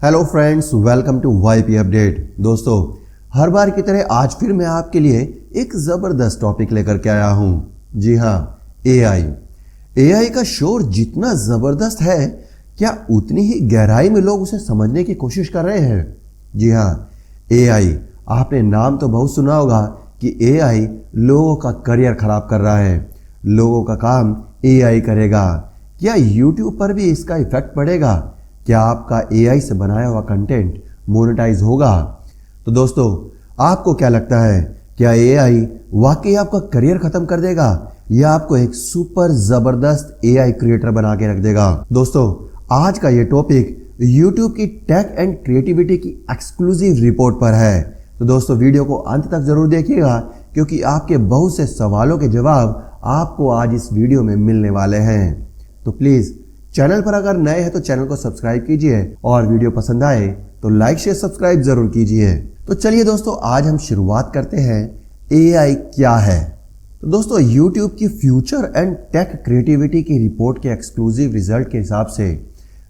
Hello friends, welcome to YP update. दोस्तों, हर बार की तरह आज फिर मैं आपके लिए एक ज़बरदस्त टॉपिक लेकर के आया हूं। जी हाँ, एआई का शोर जितना ज़बरदस्त है, क्या उतनी ही गहराई में लोग उसे समझने की कोशिश कर रहे हैं? जी हाँ, एआई, आपने नाम तो बहुत सुना होगा कि एआई लोगों का करियर खराब कर रहा है, लोगों का काम एआई करेगा। क्या यूट्यूब पर भी इसका इफेक्ट पड़ेगा? क्या आपका एआई से बनाया हुआ कंटेंट मोनेटाइज होगा? तो दोस्तों, आपको क्या लगता है, क्या एआई वाकई आपका करियर खत्म कर देगा या आपको एक सुपर जबरदस्त एआई क्रिएटर बना के रख देगा? दोस्तों, आज का ये टॉपिक यूट्यूब की टेक एंड क्रिएटिविटी की एक्सक्लूसिव रिपोर्ट पर है। तो दोस्तों, वीडियो को अंत तक जरूर देखिएगा क्योंकि आपके बहुत से सवालों के जवाब आपको आज इस वीडियो में मिलने वाले हैं। तो प्लीज चैनल पर अगर नए हैं तो चैनल को सब्सक्राइब कीजिए और वीडियो पसंद आए तो लाइक शेयर सब्सक्राइब जरूर कीजिए। तो चलिए दोस्तों, आज हम शुरुआत करते हैं एआई क्या है। तो दोस्तों, यूट्यूब की फ्यूचर एंड टेक क्रिएटिविटी की रिपोर्ट के एक्सक्लूसिव रिजल्ट के हिसाब से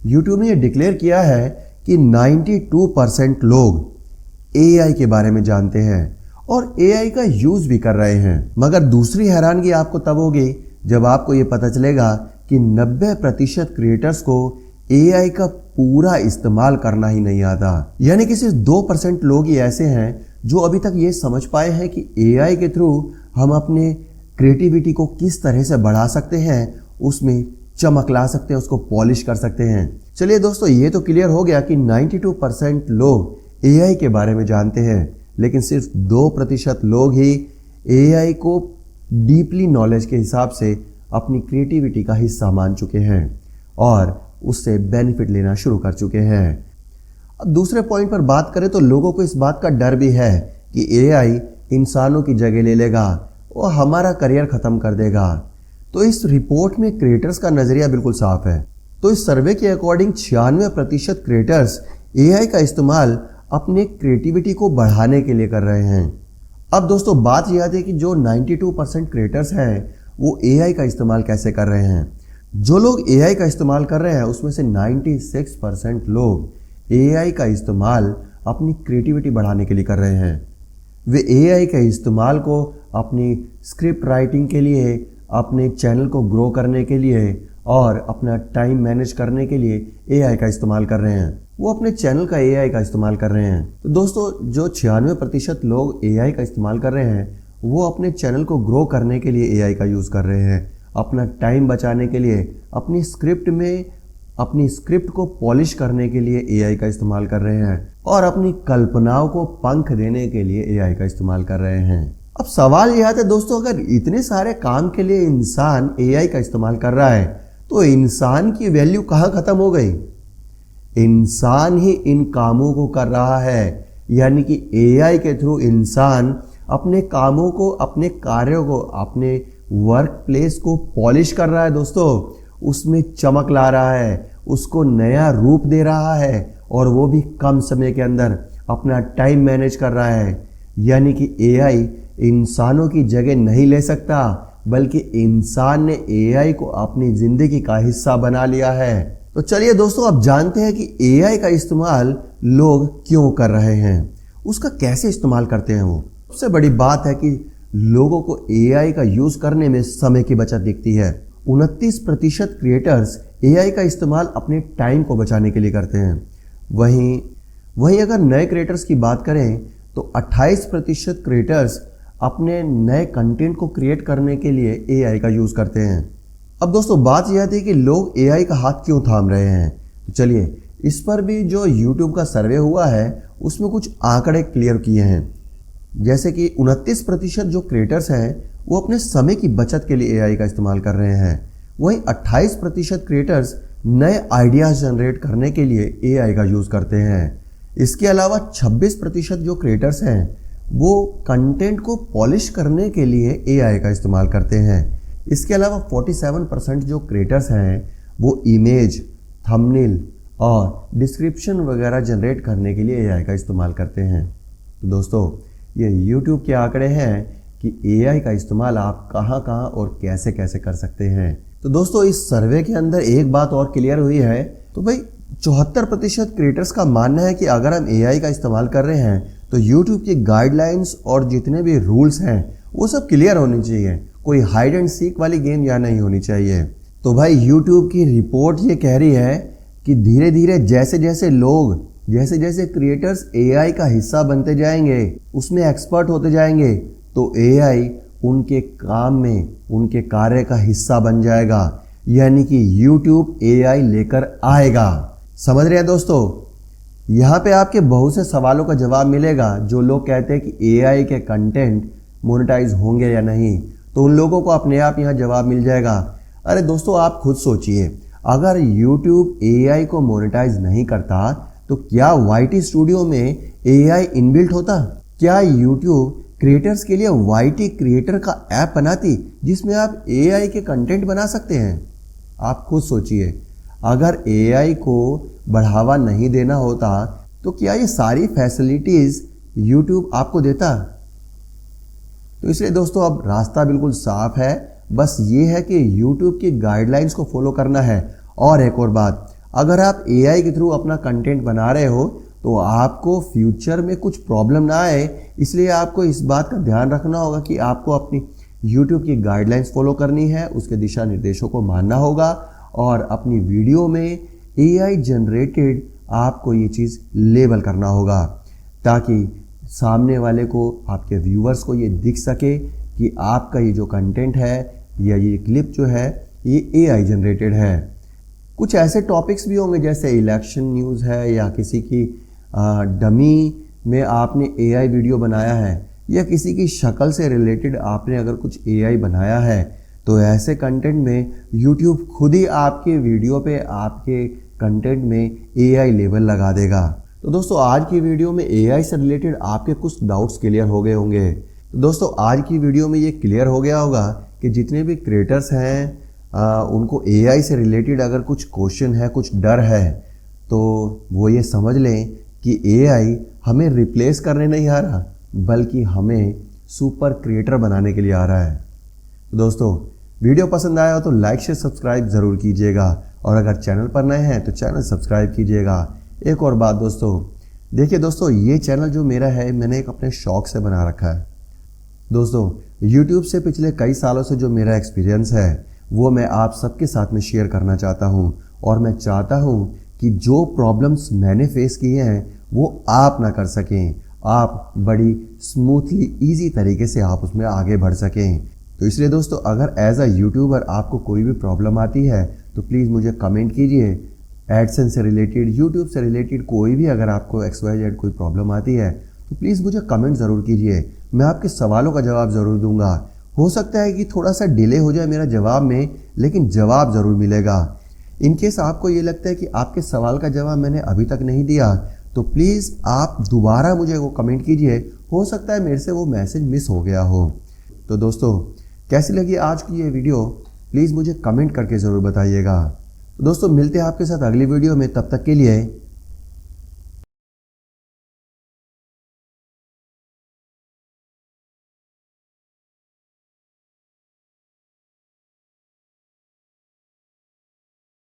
यूट्यूब ने यह डिक्लेयर किया है कि 92% लोग एआई के बारे में जानते हैं और एआई का यूज भी कर रहे हैं। मगर दूसरी हैरानगी आपको तब होगी जब आपको ये पता चलेगा कि 90% क्रिएटर्स को एआई का पूरा इस्तेमाल करना ही नहीं आता। यानी कि सिर्फ 2% लोग ही ऐसे हैं जो अभी तक ये समझ पाए हैं कि एआई के थ्रू हम अपने क्रिएटिविटी को किस तरह से बढ़ा सकते हैं, उसमें चमक ला सकते हैं, उसको पॉलिश कर सकते हैं। चलिए दोस्तों, ये तो क्लियर हो गया कि 92% लोग एआई के बारे में जानते हैं, लेकिन सिर्फ 2% लोग ही एआई को डीपली नॉलेज के हिसाब से अपनी क्रिएटिविटी का हिस्सा मान चुके हैं और उससे बेनिफिट लेना शुरू कर चुके हैं। अब दूसरे पॉइंट पर बात करें तो लोगों को इस बात का डर भी है कि एआई इंसानों की जगह ले लेगा और हमारा करियर खत्म कर देगा। तो इस रिपोर्ट में क्रिएटर्स का नजरिया बिल्कुल साफ है। तो इस सर्वे के अकॉर्डिंग 96% क्रिएटर्स एआई का इस्तेमाल अपने क्रिएटिविटी को बढ़ाने के लिए कर रहे हैं। अब दोस्तों, बात यह आती है कि जो 92% क्रिएटर्स हैं वो एआई का इस्तेमाल कैसे कर रहे हैं। जो लोग एआई का इस्तेमाल कर रहे हैं उसमें से 96% लोग एआई का इस्तेमाल अपनी क्रिएटिविटी बढ़ाने के लिए कर रहे हैं। वे एआई के इस्तेमाल को अपनी स्क्रिप्ट राइटिंग के लिए, अपने चैनल को ग्रो करने के लिए और अपना टाइम मैनेज करने के लिए एआई का इस्तेमाल कर रहे हैं। वो अपने चैनल का एआई का इस्तेमाल कर रहे हैं। तो दोस्तों, जो 96% लोग एआई का इस्तेमाल कर रहे हैं वो अपने चैनल को ग्रो करने के लिए एआई का यूज़ कर रहे हैं, अपना टाइम बचाने के लिए, अपनी स्क्रिप्ट को पॉलिश करने के लिए एआई का इस्तेमाल कर रहे हैं और अपनी कल्पनाओं को पंख देने के लिए एआई का इस्तेमाल कर रहे हैं। अब सवाल यह आता है दोस्तों, अगर इतने सारे काम के लिए इंसान एआई का इस्तेमाल कर रहा है तो इंसान की वैल्यू कहाँ खत्म हो गई? इंसान ही इन कामों को कर रहा है, यानी कि एआई के थ्रू इंसान अपने कामों को, अपने कार्यों को, अपने वर्क प्लेस को पॉलिश कर रहा है दोस्तों, उसमें चमक ला रहा है, उसको नया रूप दे रहा है और वो भी कम समय के अंदर अपना टाइम मैनेज कर रहा है। यानी कि एआई इंसानों की जगह नहीं ले सकता, बल्कि इंसान ने एआई को अपनी जिंदगी का हिस्सा बना लिया है। तो चलिए दोस्तों, अब जानते हैं कि एआई का इस्तेमाल लोग क्यों कर रहे हैं, उसका कैसे इस्तेमाल करते हैं। वो सबसे बड़ी बात है कि लोगों को एआई का यूज करने में समय की बचत दिखती है। 29% क्रिएटर्स एआई का इस्तेमाल अपने टाइम को बचाने के लिए करते हैं। वहीं अगर नए क्रिएटर्स की बात करें तो 28% क्रिएटर्स अपने नए कंटेंट को क्रिएट करने के लिए एआई का यूज करते हैं। अब दोस्तों, बात यह आती है कि लोग एआई का हाथ क्यों थाम रहे हैं। तो चलिए, इस पर भी जो यूट्यूब का सर्वे हुआ है उसमें कुछ आंकड़े क्लियर किए हैं। जैसे कि 29% जो क्रिएटर्स हैं वो अपने समय की बचत के लिए एआई का इस्तेमाल कर रहे हैं। वहीं 28% क्रिएटर्स नए आइडियाज जनरेट करने के लिए एआई का यूज़ करते हैं। इसके अलावा 26% जो क्रिएटर्स हैं वो कंटेंट को पॉलिश करने के लिए एआई का इस्तेमाल करते हैं। इसके अलावा 47% जो क्रिएटर्स हैं वो इमेज, थंबनेल और डिस्क्रिप्शन वगैरह जनरेट करने के लिए एआई का इस्तेमाल करते हैं। तो दोस्तों, ये YouTube के आंकड़े हैं कि एआई का इस्तेमाल आप कहां और कैसे कैसे कर सकते हैं। तो दोस्तों, इस सर्वे के अंदर एक बात और क्लियर हुई है। तो भाई 74% क्रिएटर्स का मानना है कि अगर हम एआई का इस्तेमाल कर रहे हैं तो यूट्यूब की गाइडलाइंस और जितने भी रूल्स हैं वो सब क्लियर होने चाहिए। कोई हाइड एंड सीक वाली गेम यहाँ नहीं होनी चाहिए। तो भाई यूट्यूब की रिपोर्ट ये कह रही है कि धीरे धीरे जैसे जैसे क्रिएटर्स एआई का हिस्सा बनते जाएंगे, उसमें एक्सपर्ट होते जाएंगे, तो एआई उनके काम में, उनके कार्य का हिस्सा बन जाएगा। यानी कि यूट्यूब एआई लेकर आएगा। समझ रहे हैं दोस्तों? यहाँ पे आपके बहुत से सवालों का जवाब मिलेगा। जो लोग कहते हैं कि एआई के कंटेंट मोनेटाइज होंगे या नहीं, तो उन लोगों को अपने आप यहाँ जवाब मिल जाएगा। अरे दोस्तों, आप खुद सोचिए, अगर यूट्यूब एआई को मोनेटाइज नहीं करता तो क्या वाईटी स्टूडियो में एआई इनबिल्ट होता? क्या यूट्यूब क्रिएटर्स के लिए वाईटी क्रिएटर का ऐप बनाती जिसमें आप एआई के कंटेंट बना सकते हैं? आप खुद सोचिए, अगर एआई को बढ़ावा नहीं देना होता तो क्या ये सारी फैसिलिटीज़ यूट्यूब आपको देता? तो इसलिए दोस्तों अब रास्ता बिल्कुल साफ है। बस ये है कि यूट्यूब की गाइडलाइंस को फॉलो करना है। और एक और बात, अगर आप एआई के थ्रू अपना कंटेंट बना रहे हो तो आपको फ्यूचर में कुछ प्रॉब्लम ना आए, इसलिए आपको इस बात का ध्यान रखना होगा कि आपको अपनी यूट्यूब की गाइडलाइंस फॉलो करनी है, उसके दिशा निर्देशों को मानना होगा और अपनी वीडियो में एआई जनरेटेड आपको ये चीज़ लेबल करना होगा ताकि सामने वाले को, आपके व्यूअर्स को ये दिख सके कि आपका ये जो कंटेंट है या ये क्लिप जो है ये एआई जनरेटेड है। कुछ ऐसे टॉपिक्स भी होंगे जैसे इलेक्शन न्यूज़ है या किसी की डमी में आपने एआई वीडियो बनाया है या किसी की शक्ल से रिलेटेड आपने अगर कुछ एआई बनाया है, तो ऐसे कंटेंट में यूट्यूब खुद ही आपके वीडियो पे, आपके कंटेंट में एआई लेबल लगा देगा। तो दोस्तों आज की वीडियो में एआई से रिलेटेड आपके कुछ डाउट्स क्लियर हो गए होंगे। तो दोस्तों आज की वीडियो में ये क्लियर हो गया होगा कि जितने भी क्रिएटर्स हैं उनको एआई से रिलेटेड अगर कुछ क्वेश्चन है, कुछ डर है, तो वो ये समझ लें कि एआई हमें रिप्लेस करने नहीं आ रहा, बल्कि हमें सुपर क्रिएटर बनाने के लिए आ रहा है। तो दोस्तों वीडियो पसंद आया हो तो लाइक शेयर सब्सक्राइब ज़रूर कीजिएगा और अगर चैनल पर नए हैं तो चैनल सब्सक्राइब कीजिएगा। एक और बात दोस्तों, देखिए दोस्तों, ये चैनल जो मेरा है मैंने एक अपने शौक से बना रखा है। दोस्तों YouTube से पिछले कई सालों से जो मेरा एक्सपीरियंस है वो मैं आप सबके साथ में शेयर करना चाहता हूँ और मैं चाहता हूँ कि जो प्रॉब्लम्स मैंने फेस किए हैं वो आप ना कर सकें, आप बड़ी स्मूथली ईजी तरीके से आप उसमें आगे बढ़ सकें। तो इसलिए दोस्तों अगर एज अ यूट्यूबर आपको कोई भी प्रॉब्लम आती है तो प्लीज़ मुझे कमेंट कीजिए। एडसेंस से रिलेटेड, यूट्यूब से रिलेटेड कोई भी अगर आपको XYZ कोई प्रॉब्लम आती है तो प्लीज़ मुझे कमेंट ज़रूर कीजिए। मैं आपके सवालों का जवाब ज़रूर दूंगा। हो सकता है कि थोड़ा सा डिले हो जाए मेरा जवाब में, लेकिन जवाब ज़रूर मिलेगा। इन केस आपको ये लगता है कि आपके सवाल का जवाब मैंने अभी तक नहीं दिया तो प्लीज़ आप दोबारा मुझे वो कमेंट कीजिए। हो सकता है मेरे से वो मैसेज मिस हो गया हो। तो दोस्तों कैसी लगी आज की ये वीडियो, प्लीज़ मुझे कमेंट करके ज़रूर बताइएगा। तो दोस्तों मिलते हैं आपके साथ अगली वीडियो में, तब तक के लिए